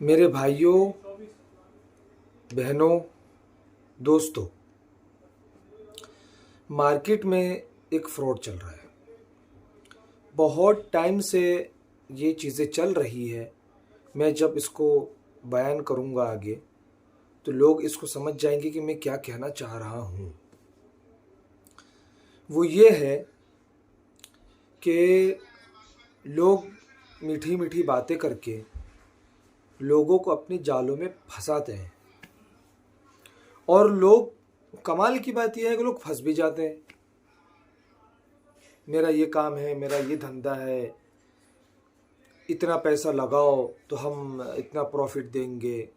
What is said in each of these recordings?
मेरे भाइयों, बहनों, दोस्तों, मार्केट में एक फ्रॉड चल रहा है। बहुत टाइम से ये चीज़ें चल रही है। मैं जब इसको बयान करूँगा आगे तो लोग इसको समझ जाएंगे कि मैं क्या कहना चाह रहा हूँ। वो ये है कि लोग मीठी मीठी बातें करके लोगों को अपने जालों में फंसाते हैं और लोग, कमाल की बात यह है कि लोग फंस भी जाते हैं। मेरा ये काम है, मेरा ये धंधा है, इतना पैसा लगाओ तो हम इतना प्रॉफिट देंगे,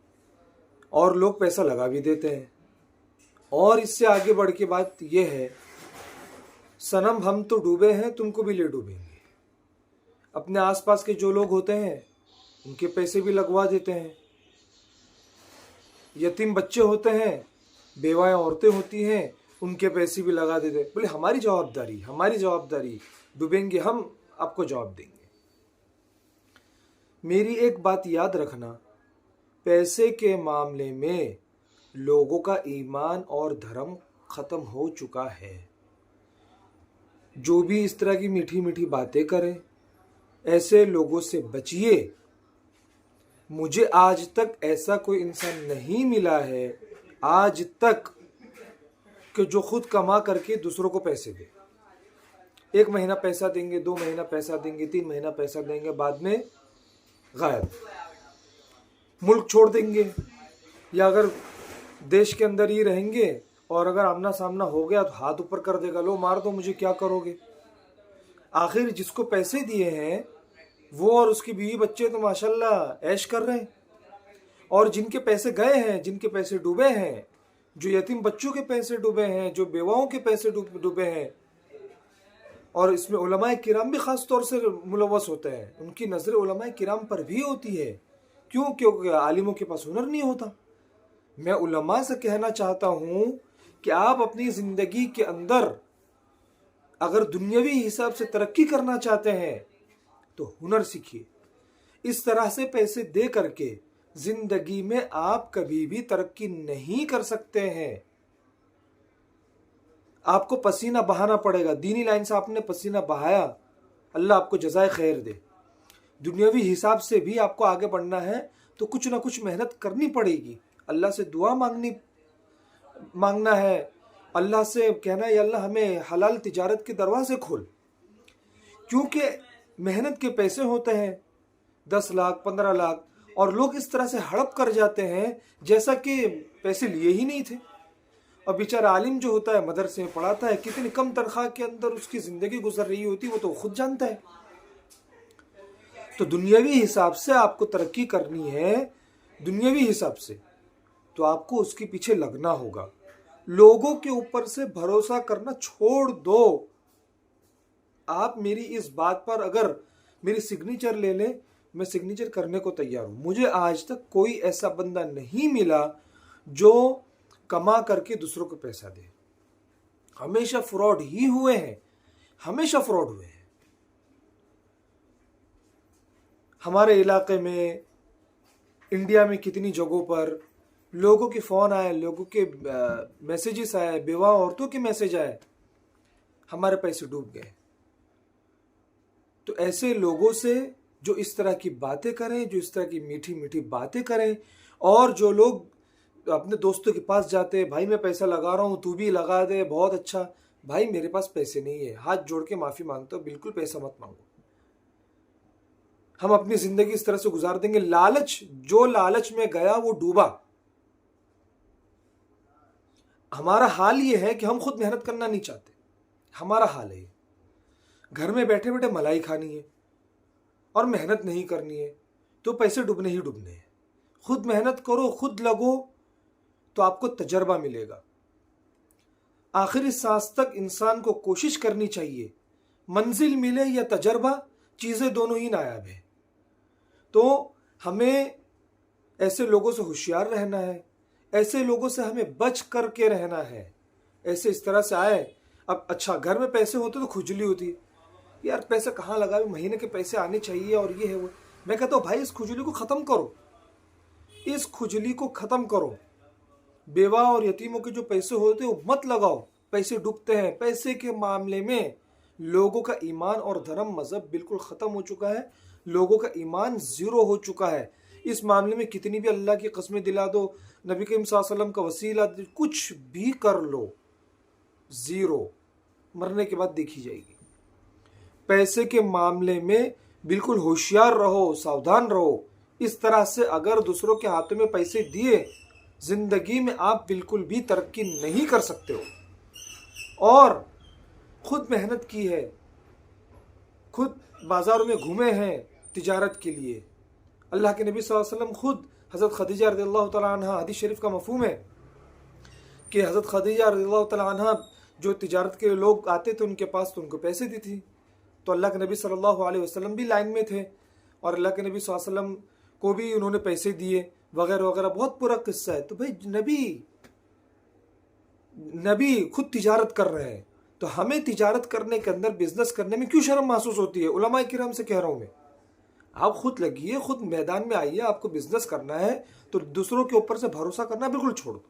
और लोग पैसा लगा भी देते हैं। और इससे आगे बढ़ के बात यह है, सनम हम तो डूबे हैं, तुमको भी ले डूबेंगे। अपने आसपास के जो लोग होते हैं उनके पैसे भी लगवा देते हैं। यतीम बच्चे होते हैं, बेवाएं औरतें होती हैं, उनके पैसे भी लगा देते हैं। बोले हमारी जवाबदारी, डूबेंगे हम, आपको जवाब देंगे। मेरी एक बात याद रखना, पैसे के मामले में लोगों का ईमान और धर्म खत्म हो चुका है। जो भी इस तरह की मीठी मीठी बातें करें, ऐसे लोगों से बचिए। मुझे आज तक ऐसा कोई इंसान नहीं मिला है आज तक कि जो खुद कमा करके दूसरों को पैसे दे। 1 महीना पैसा देंगे, 2 महीना पैसा देंगे, 3 महीना पैसा देंगे, बाद में गायब, मुल्क छोड़ देंगे, या अगर देश के अंदर ही रहेंगे और अगर आमना सामना हो गया तो हाथ ऊपर कर देगा, लो मार दो मुझे, क्या करोगे। आखिर जिसको पैसे दिए हैं वो और उसकी बीवी बच्चे तो माशाल्लाह ऐश कर रहे हैं, और जिनके पैसे गए हैं, जिनके पैसे डूबे हैं, जो यतीम बच्चों के पैसे डूबे हैं, जो बेवाओं के पैसे डूबे हैं, और इसमें उलमाए किराम भी खास तौर से मुलव्वस होते हैं। उनकी नज़र उलमाए किराम पर भी होती है। क्यों? क्योंकि आलिमों के पास हुनर नहीं होता। मैं उलमा से कहना चाहता हूँ कि आप अपनी ज़िंदगी के अंदर अगर दुनियावी हिसाब से तरक्की करना चाहते हैं तो हुनर सीखिए। इस तरह से पैसे दे करके जिंदगी में आप कभी भी तरक्की नहीं कर सकते हैं। आपको पसीना बहाना पड़ेगा। दीनी लाइन से आपने पसीना बहाया, अल्लाह आपको जज़ाए खैर दे। दुनियावी हिसाब से भी आपको आगे बढ़ना है तो कुछ ना कुछ मेहनत करनी पड़ेगी। अल्लाह से दुआ मांगना है, अल्लाह से कहना है अल्लाह हमें हलाल तिजारत के दरवाजे खोल। क्योंकि मेहनत के पैसे होते हैं 10 लाख 15 लाख, और लोग इस तरह से हड़प कर जाते हैं जैसा कि पैसे लिए ही नहीं थे। और बेचारा आलिम जो होता है, मदरसे में पढ़ाता है, कितनी कम तनख्वाह के अंदर उसकी ज़िंदगी गुजर रही होती है वो तो खुद जानता है। तो दुनियावी हिसाब से आपको तरक्की करनी है, दुनियावी हिसाब से, तो आपको उसके पीछे लगना होगा। लोगों के ऊपर से भरोसा करना छोड़ दो। आप मेरी इस बात पर अगर मेरी सिग्नेचर ले लें, मैं सिग्नेचर करने को तैयार हूं। मुझे आज तक कोई ऐसा बंदा नहीं मिला जो कमा करके दूसरों को पैसा दे। हमेशा फ्रॉड ही हुए हैं, हमेशा फ्रॉड हुए हैं। हमारे इलाके में, इंडिया में कितनी जगहों पर लोगों के फ़ोन आए, लोगों के मैसेजेस आए, बेवा औरतों के मैसेज आए, हमारे पैसे डूब गए। तो ऐसे लोगों से जो इस तरह की बातें करें, जो इस तरह की मीठी मीठी बातें करें, और जो लोग अपने दोस्तों के पास जाते हैं, भाई मैं पैसा लगा रहा हूँ तू भी लगा दे, बहुत अच्छा। भाई मेरे पास पैसे नहीं है, हाथ जोड़ के माफ़ी मांगता हूँ, बिल्कुल पैसा मत मांगो। हम अपनी ज़िंदगी इस तरह से गुजार देंगे। जो लालच में गया वो डूबा। हमारा हाल ये है कि हम खुद मेहनत करना नहीं चाहते। हमारा हाल है, घर में बैठे बैठे मलाई खानी है और मेहनत नहीं करनी है, तो पैसे डूबने ही डूबने हैं। खुद मेहनत करो, खुद लगो, तो आपको तजर्बा मिलेगा। आखिरी सांस तक इंसान को कोशिश करनी चाहिए। मंजिल मिले या तजर्बा, चीज़ें दोनों ही नायाब है। तो हमें ऐसे लोगों से होशियार रहना है, ऐसे लोगों से हमें बच करके रहना है। ऐसे इस तरह से आए, अब अच्छा घर में पैसे होते तो खुजली होती, यार पैसा कहाँ लगा, महीने के पैसे आने चाहिए और ये है वो। मैं कहता हूँ भाई इस खुजली को ख़त्म करो। इस खुजली को ख़त्म करो। बेवा और यतीमों के जो पैसे होते हैं वो मत लगाओ, पैसे डूबते हैं। पैसे के मामले में लोगों का ईमान और धर्म मज़हब बिल्कुल ख़त्म हो चुका है, लोगों का ईमान ज़ीरो हो चुका है। इस मामले में कितनी भी अल्लाह की कसमें दिला दो, नबी करीम सल्लल्लाहु अलैहि वसल्लम का वसीला कुछ भी कर लो, ज़ीरो, मरने के बाद देखी जाएगी। पैसे के मामले में बिल्कुल होशियार रहो, सावधान रहो। इस तरह से अगर दूसरों के हाथों में पैसे दिए, ज़िंदगी में आप बिल्कुल भी तरक्की नहीं कर सकते हो। और खुद मेहनत की है, खुद बाज़ारों में घूमे हैं तिजारत के लिए। अल्लाह के नबी सल्लल्लाहु अलैहि वसल्लम खुद हज़रत खदीजा रज़ियल्लाहु तआला अन्हा, हदीस शरीफ का मफ़हूम है कि हज़रत खदीजा रज़ियल्लाहु तआला अन्हा जो तिजारत के लोग आते थे उनके पास, तो उनको पैसे दी थी। तो अल्लाह के नबी सल्लल्लाहु अलैहि वसल्लम भी लाइन में थे और अल्लाह के नबी सल्लल्लाहु अलैहि वसल्लम को भी उन्होंने पैसे दिए वगैरह वगैरह। बहुत पूरा किस्सा है। तो भाई नबी खुद तिजारत कर रहे हैं, तो हमें तिजारत करने के अंदर, बिजनेस करने में क्यों शर्म महसूस होती है? उलमाए किराम से कह रहा हूँ मैं, आप खुद लगिए, खुद मैदान में आइए। आपको बिजनेस करना है तो दूसरों के ऊपर से भरोसा करना बिल्कुल छोड़ दो।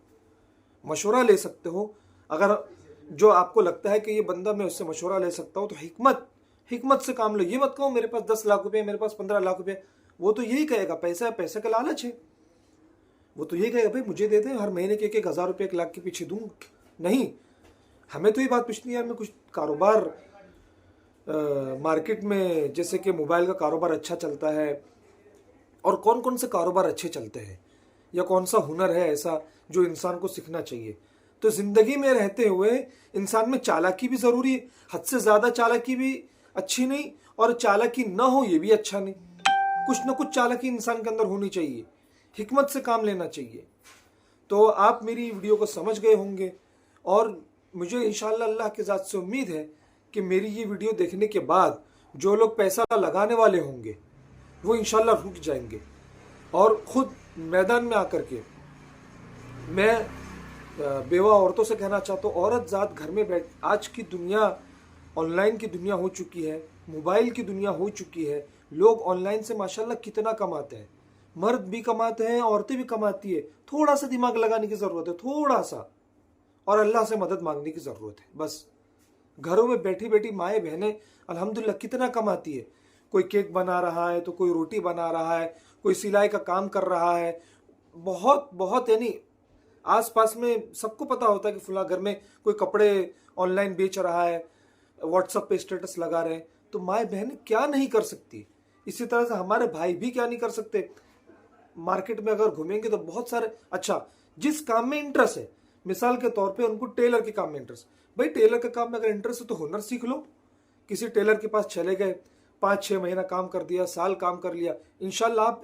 मशवरा ले सकते हो, अगर जो आपको लगता है कि ये बंदा, मैं उससे मशवरा ले सकता हूँ, तो हिकमत से काम लो। ये मत कहो मेरे पास 10 लाख रुपए, मेरे पास 15 लाख रुपए। वो तो यही कहेगा, पैसा है, पैसे का लालच है। वो तो यही कहेगा भाई मुझे दे दे, हर महीने के 1,000 रुपये 1 लाख के पीछे दूंगा। नहीं, हमें तो ये बात पूछनी है यार, मैं कुछ कारोबार मार्केट में, जैसे कि मोबाइल का कारोबार अच्छा चलता है, और कौन कौन से कारोबार अच्छे चलते हैं, या कौन सा हुनर है ऐसा जो इंसान को सीखना चाहिए। तो ज़िंदगी में रहते हुए इंसान में चालाकी भी ज़रूरी है। हद से ज़्यादा चालाकी भी अच्छी नहीं, और चालाकी ना हो ये भी अच्छा नहीं। कुछ ना कुछ चालाकी इंसान के अंदर होनी चाहिए, हिकमत से काम लेना चाहिए। तो आप मेरी वीडियो को समझ गए होंगे, और मुझे इंशाअल्लाह अल्लाह की ज़ात से उम्मीद है कि मेरी ये वीडियो देखने के बाद जो लोग पैसा लगाने वाले होंगे वो इंशाअल्लाह रुक जाएंगे, और ख़ुद मैदान में आकर के, मैं बेवा औरतों से कहना चाहता हूँ, औरत ज़ात घर में बैठ, आज की दुनिया ऑनलाइन की दुनिया हो चुकी है, मोबाइल की दुनिया हो चुकी है। लोग ऑनलाइन से माशाल्लाह कितना कमाते हैं, मर्द भी कमाते हैं, औरतें भी कमाती है। थोड़ा सा दिमाग लगाने की ज़रूरत है, थोड़ा सा, और अल्लाह से मदद मांगने की ज़रूरत है बस। घरों में बैठी बैठी माएँ बहनें अल्हम्दुलिल्लाह कितना कमाती है। कोई केक बना रहा है, तो कोई रोटी बना रहा है, कोई सिलाई का काम कर रहा है। बहुत बहुत, यानी आसपास में सबको पता होता है कि फला घर में कोई कपड़े ऑनलाइन बेच रहा है, व्हाट्सएप पे स्टेटस लगा रहे हैं। तो माएँ बहनें क्या नहीं कर सकती। इसी तरह से हमारे भाई भी क्या नहीं कर सकते। मार्केट में अगर घूमेंगे तो बहुत सारे, अच्छा जिस काम में इंटरेस्ट है, मिसाल के तौर पे उनको टेलर के काम में इंटरेस्ट, भाई टेलर के काम में अगर इंटरेस्ट है तो हुनर सीख लो। किसी टेलर के पास चले गए, 5-6 महीना काम कर दिया, साल काम कर लिया, इंशाल्लाह आप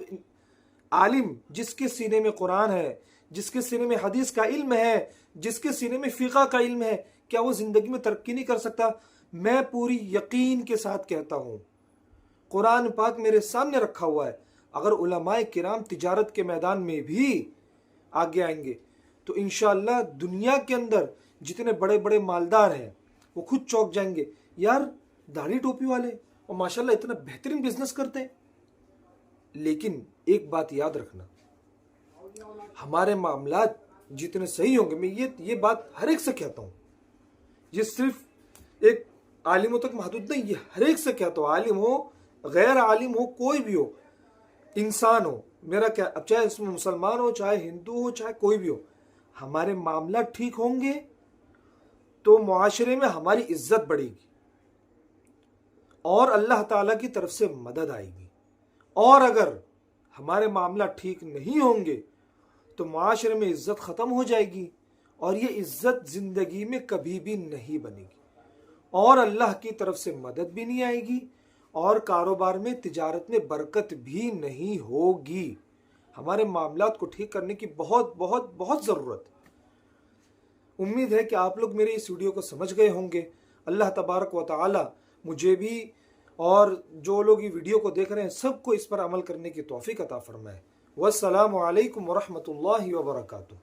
आलिम, जिसके सीने में कुरान है, जिसके सीने में हदीस का इल्म है, जिसके सीने में फ़िक़ह का इल्म है, क्या वो ज़िंदगी में तरक्की नहीं कर सकता? मैं पूरी यकीन के साथ कहता हूँ, कुरान पाक मेरे सामने रखा हुआ है, अगर उलमाए किराम तिजारत के मैदान में भी आगे आएंगे तो इंशाअल्लाह दुनिया के अंदर जितने बड़े बड़े मालदार हैं वो खुद चौंक जाएंगे, यार दाढ़ी टोपी वाले और माशाल्लाह इतना बेहतरीन बिजनेस करते हैं। लेकिन एक बात याद रखना, हमारे मामलात जितने सही होंगे, मैं ये बात हर एक से कहता हूँ, ये सिर्फ एक आलिमों तक महदूद नहीं, ये हर एक से कहता हूँ, आलिम हो, गैर आलिम हो, कोई भी हो, इंसान हो, मेरा क्या, अब चाहे इसमें मुसलमान हो, चाहे हिंदू हो, चाहे कोई भी हो, हमारे मामला ठीक होंगे तो मुआशरे में हमारी इज्जत बढ़ेगी और अल्लाह ताला की तरफ से मदद आएगी। और अगर हमारे मामला ठीक नहीं होंगे तो मुआशरे में इज्जत ख़त्म हो जाएगी, और ये इज्जत ज़िंदगी में कभी भी नहीं बनेगी, और अल्लाह की तरफ से मदद भी नहीं आएगी, और कारोबार में, तिजारत में बरकत भी नहीं होगी। हमारे मामलात को ठीक करने की बहुत बहुत बहुत ज़रूरत है। उम्मीद है कि आप लोग मेरे इस वीडियो को समझ गए होंगे। अल्लाह तबारक व तआला मुझे भी और जो लोग ये वीडियो को देख रहे हैं सबको इस पर अमल करने की तौफीक अता फरमाए। वस्सलामु अलैकुम व रहमतुल्लाहि व बरकातुहू।